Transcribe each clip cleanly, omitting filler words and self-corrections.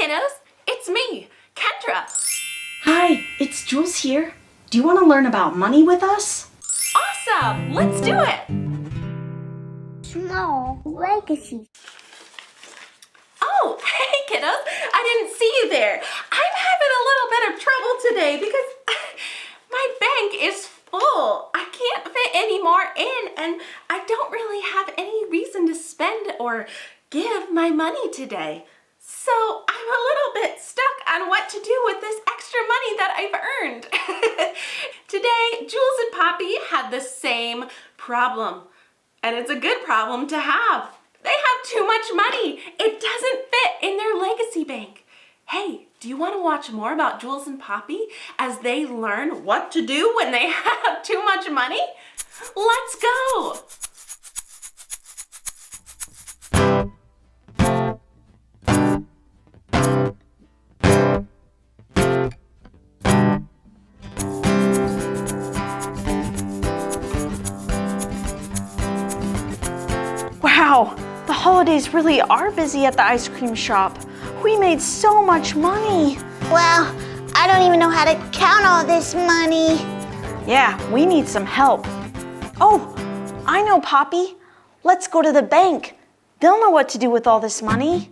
kiddos, it's me, Kendra. Hi, it's Jules here. Do you want to learn about money with us? Awesome, let's do it. Small Legacies. Oh, hey kiddos, I didn't see you there. I'm having a little bit of trouble today because my bank is full. I can't fit any more in and I don't really have any reason to spend or give my money today. So I'm a little bit stuck on what to do with this extra money that I've earned. Today, Jules and Poppy had the same problem. And it's a good problem to have. They have too much money. It doesn't fit in their legacy bank. Hey, do you want to watch more about Jules and Poppy as they learn what to do when they have too much money? Let's go. Wow, the holidays really are busy at the ice cream shop. We made so much money. Well, I don't even know how to count all this money. Yeah, we need some help. Oh, I know, Poppy. Let's go to the bank. They'll know what to do with all this money.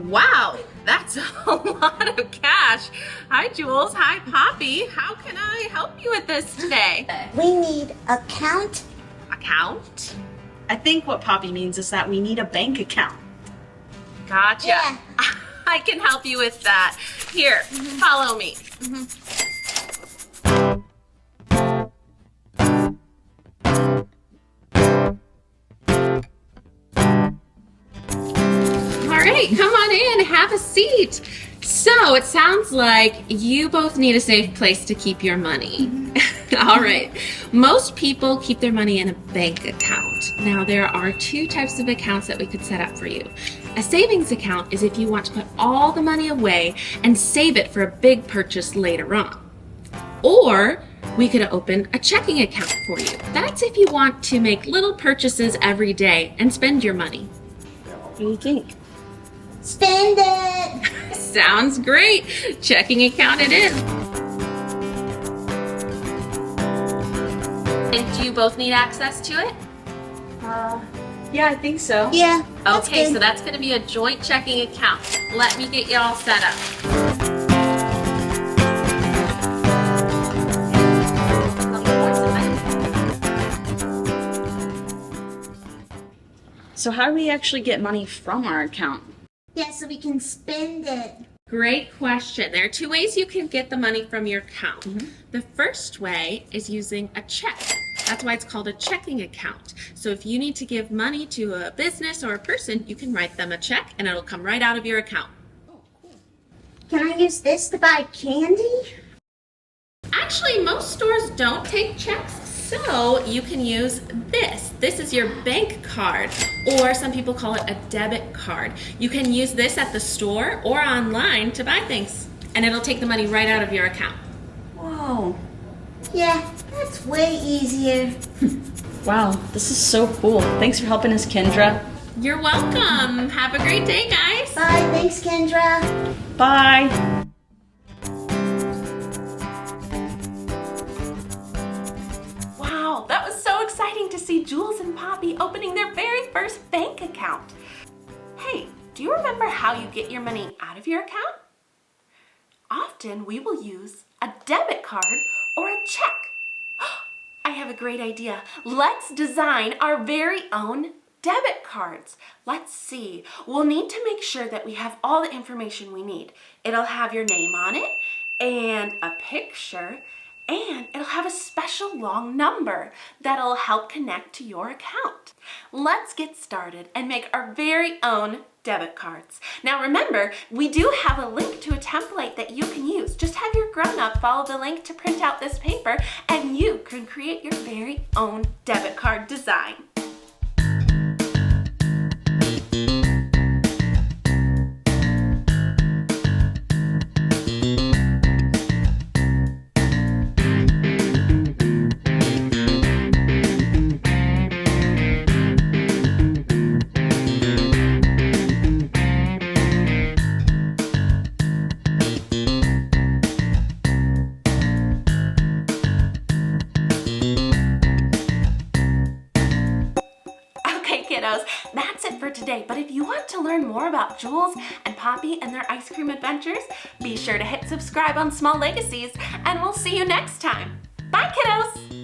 Wow, that's a lot of cash. Hi, Jules. Hi, Poppy. How can I help you with this today? We need a count. Account? I think what Poppy means is that we need a bank account. Gotcha. Yeah. I can help you with that. Here, follow me. All right, come on in, have a seat. So it sounds like you both need a safe place to keep your money. All right, most people keep their money in a bank account. Now there are two types of accounts that we could set up for you. A savings account is if you want to put all the money away and save it for a big purchase later on. Or we could open a checking account for you. That's if you want to make little purchases every day and spend your money. What do you think? Spend it. Sounds great. Checking account it is. And do you both need access to it? Yeah, I think so. Yeah. Okay, good. so that's going to be a joint checking account. Let me get you all set up. So how do we actually get money from our account? Yeah, so we can spend it. Great question. There are two ways you can get the money from your account. The first way is using a check. That's why it's called a checking account. So if you need to give money to a business or a person, you can write them a check and it'll come right out of your account. Can I use this to buy candy? Actually, most stores don't take checks, so you can use this. This is your bank card, or some people call it a debit card. You can use this at the store or online to buy things, and it'll take the money right out of your account. Whoa. Yeah, that's way easier. Wow, this is so cool. Thanks for helping us, Kendra. You're welcome. Have a great day, guys. Bye, thanks, Kendra. Bye. Wow, that was so exciting to see Jules and Poppy opening their very first bank account. Hey, do you remember how you get your money out of your account? Often we will use a debit card or a check. I have a great idea. Let's design our very own debit cards. Let's see. We'll need to make sure that we have all the information we need. It'll have your name on it and a picture, and it'll have a special long number that'll help connect to your account. Let's get started and make our very own debit cards. Now remember, we do have a link to a template that you can use. Just have your grown-up follow the link to print out this paper and you can create your very own debit card design. kiddos, that's it for today. But if you want to learn more about Jules and Poppy and their ice cream adventures, be sure to hit subscribe on Small Legacies, and we'll see you next time. Bye, kiddos!